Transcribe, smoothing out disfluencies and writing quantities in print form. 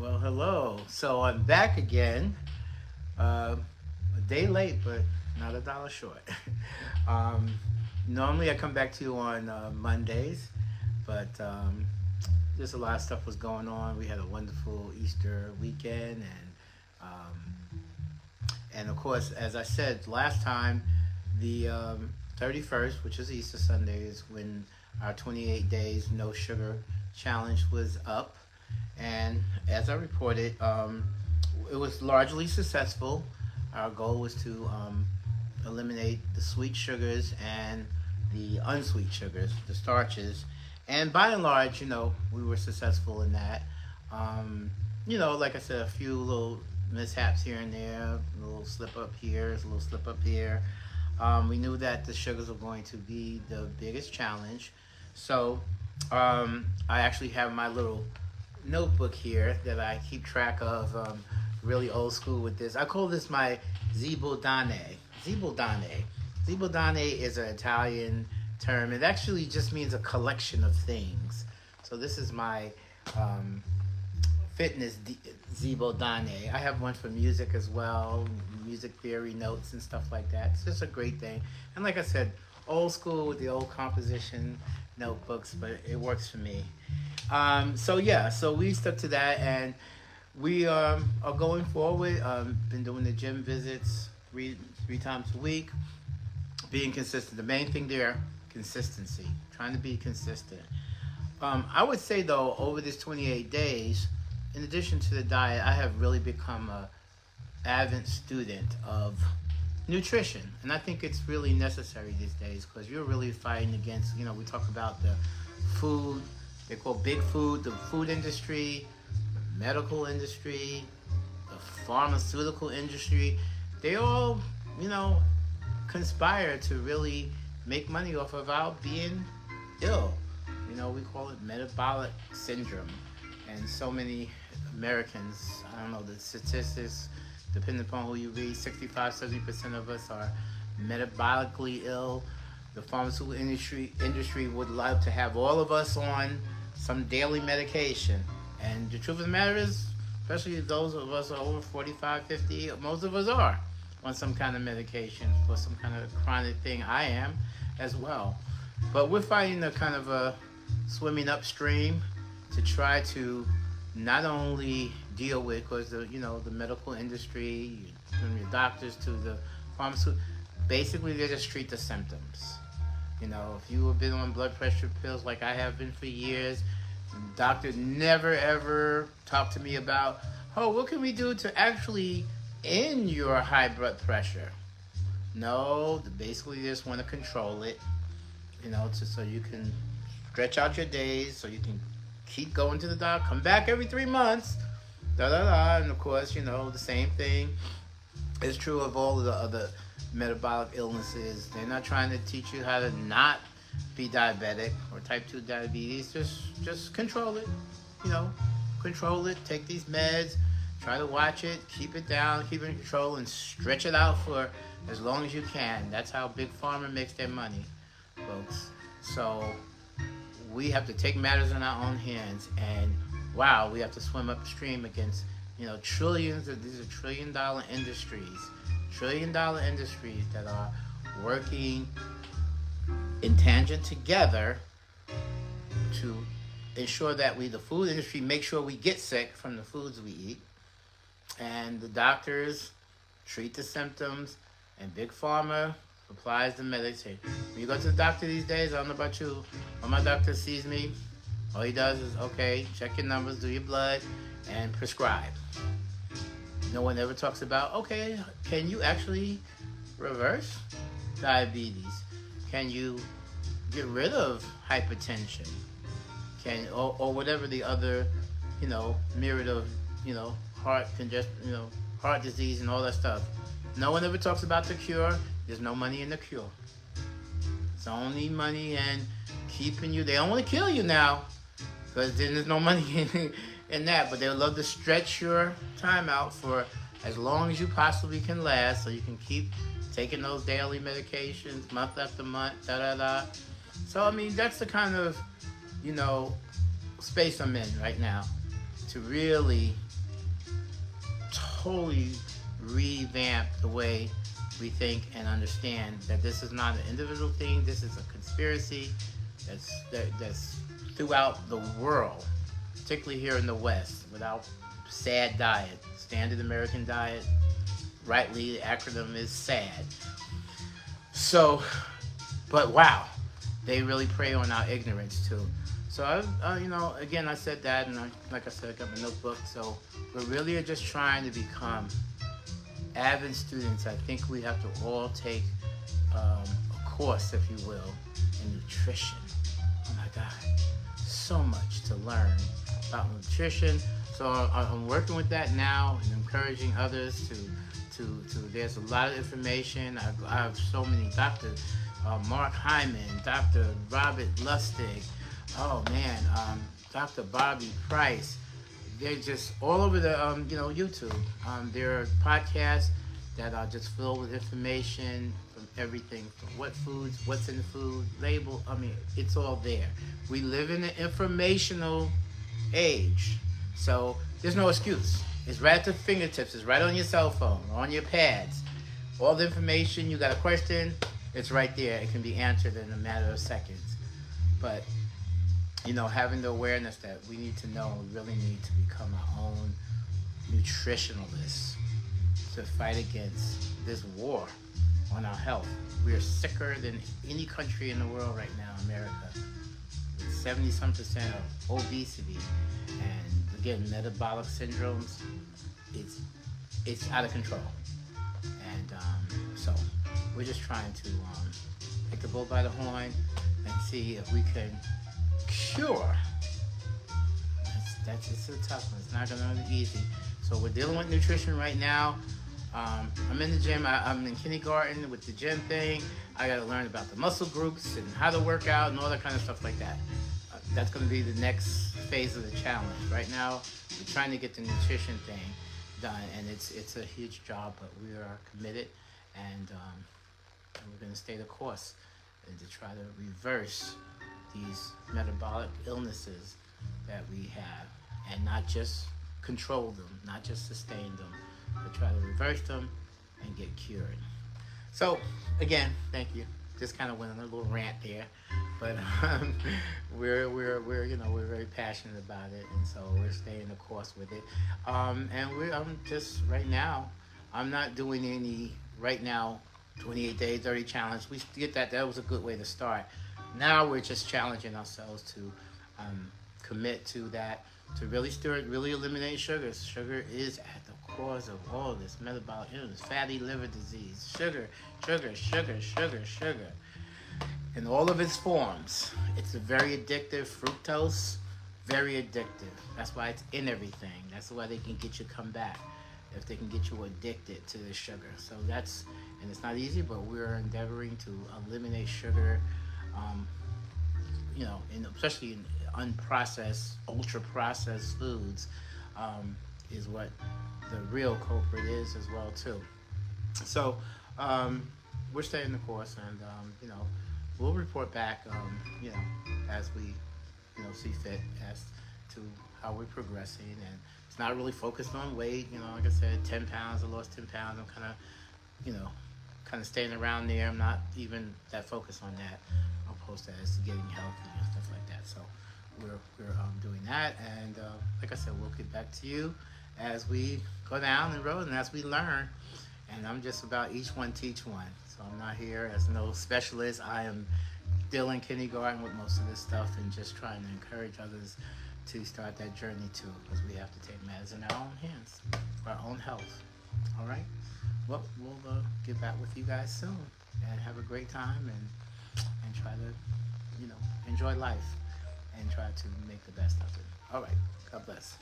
Well, hello. So I'm back again. A day late, but not a dollar short. um, Normally I come back to you on Mondays, but just a lot of stuff was going on. We had a wonderful Easter weekend, and of course, as I said last time, the 31st, which is Easter Sunday, is when our 28 days no sugar challenge was up. And as I reported, it was largely successful. Our goal was to eliminate the sweet sugars and the unsweet sugars, the starches. And by and large, we were successful in that. Um, like I said, a few little mishaps here and there, a little slip up here, a little slip up here. We knew that the sugars were going to be the biggest challenge. So I actually have my little notebook here that I keep track of. Really old school with this. I call this my Zibaldane. Zibaldane. Zibaldane is an Italian term. It actually just means a collection of things. So this is my um, fitness Zibaldane. I have one for music as well, music theory notes and stuff like that. It's just a great thing. And like I said, old school with the old composition notebooks, but it works for me. So we stuck to that, and we are going forward. Been doing the gym visits three times a week, being consistent. The main thing there, consistency. Trying to be consistent. I would say though, over this 28 days, in addition to the diet, I have really become a avid student of nutrition, and I think it's really necessary these days because you're really fighting against. We talk about the food. They call big food, the food industry, the medical industry, the pharmaceutical industry. They all, you know, conspire to really make money off of our being ill. We call it metabolic syndrome. And so many Americans, I don't know the statistics, depending upon who you read, 65-70% of us are metabolically ill. The pharmaceutical industry would love to have all of us on some daily medication. And the truth of the matter is, especially those of us over 45, 50, most of us are on some kind of medication for some kind of chronic thing. I am as well. But we're fighting a kind of a swimming upstream to try to not only deal with, because the medical industry, from your doctors to the pharmaceutical, basically they just treat the symptoms. If you have been on blood pressure pills like I have been for years, doctors never ever talk to me about, oh, what can we do to actually end your high blood pressure? No, basically they just want to control it, so you can stretch out your days, so you can keep going to the doctor, come back every 3 months, da da da. And of course, the same thing is true of all of the other metabolic illnesses. They're not trying to teach you how to not be diabetic or type 2 diabetes. Just control it, control it, take these meds, try to watch it, keep it down, keep it in control, and stretch it out for as long as you can. That's how Big Pharma makes their money, folks. So we have to take matters in our own hands, and wow, we have to swim upstream against trillions of these are $1 trillion industries that are working in tangent together to ensure that the food industry, make sure we get sick from the foods we eat, and the doctors treat the symptoms, and Big Pharma applies the medicine. When you go to the doctor these days, I don't know about you, when my doctor sees me, all he does is, okay, check your numbers, do your blood, and prescribe. No one ever talks about, okay, can you actually reverse diabetes? Can you get rid of hypertension? Or whatever the other, myriad of, heart congestion, heart disease and all that stuff. No one ever talks about the cure. There's no money in the cure. It's only money and keeping you. They don't want to kill you now, because then there's no money in that. But they would love to stretch your time out for as long as you possibly can last, so you can keep taking those daily medications month after month, da da da. So that's the kind of space I'm in right now. to really totally revamp the way we think and understand that this is not an individual thing. This is a conspiracy that's throughout the world, particularly here in the West, without SAD diet, Standard American Diet. Rightly, the acronym is SAD. So, but wow, they really prey on our ignorance too. So again, I said that, and like I said, I got my notebook. So we really are just trying to become avid students. I think we have to all take a course, if you will, in nutrition. Oh my God, so much to learn about nutrition. So I'm working with that now and encouraging others to there's a lot of information. I have so many, Dr. Mark Hyman, Dr. Robert Lustig, oh man, Dr. Bobby Price. They're just all over the YouTube. There are podcasts that are just filled with information from everything, from what foods, what's in the food, label. I mean, it's all there. We live in an informational age, so there's no excuse. It's right at the fingertips. It's right on your cell phone, on your pads. All the information, you got a question, it's right there. It can be answered in a matter of seconds. But, having the awareness that we need to know, we really need to become our own nutritionalists to fight against this war on our health. We are sicker than any country in the world right now, America. With 70-some% of obesity and, again, metabolic syndromes. It's out of control. And so we're just trying to take the bull by the horn and see if we can cure. It's a tough one. It's not going to be easy. So we're dealing with nutrition right now. I'm in the gym. I'm in kindergarten with the gym thing. I got to learn about the muscle groups and how to work out and all that kind of stuff like that. That's going to be the next phase of the challenge. Right now, we're trying to get the nutrition thing done, and it's a huge job, but we are committed, and we're going to stay the course and to try to reverse these metabolic illnesses that we have, and not just control them, not just sustain them, but try to reverse them and get cured. So again, thank you. Just kind of went on a little rant there, but we're very passionate about it, and so we're staying the course with it. And I'm just right now, I'm not doing any right now 28 day 30 challenge. We get that. That was a good way to start. Now we're just challenging ourselves to commit to that, to really eliminate sugars. Sugar is at the cause of all this metabolic illness, fatty liver disease, sugar, in all of its forms. It's a very addictive. Fructose, very addictive. That's why it's in everything. That's why they can get you come back, if they can get you addicted to the sugar. So and it's not easy, but we're endeavoring to eliminate sugar, especially in unprocessed, ultra-processed foods, is what the real culprit is as well too. So we're staying the course, and we'll report back, as we see fit as to how we're progressing. And it's not really focused on weight. Like I said, 10 pounds. I lost 10 pounds. I'm kind of staying around there. I'm not even that focused on that, opposed to as getting healthy and stuff like that. So we're doing that, and like I said, we'll get back to you as we go down the road and as we learn. And I'm just about each one teach one. So I'm not here as no specialist. I am still in kindergarten with most of this stuff, and just trying to encourage others to start that journey too, because we have to take matters in our own hands for our own health. All right. Well, we'll get back with you guys soon, and have a great time, and try to enjoy life and try to make the best of it. All right. God bless.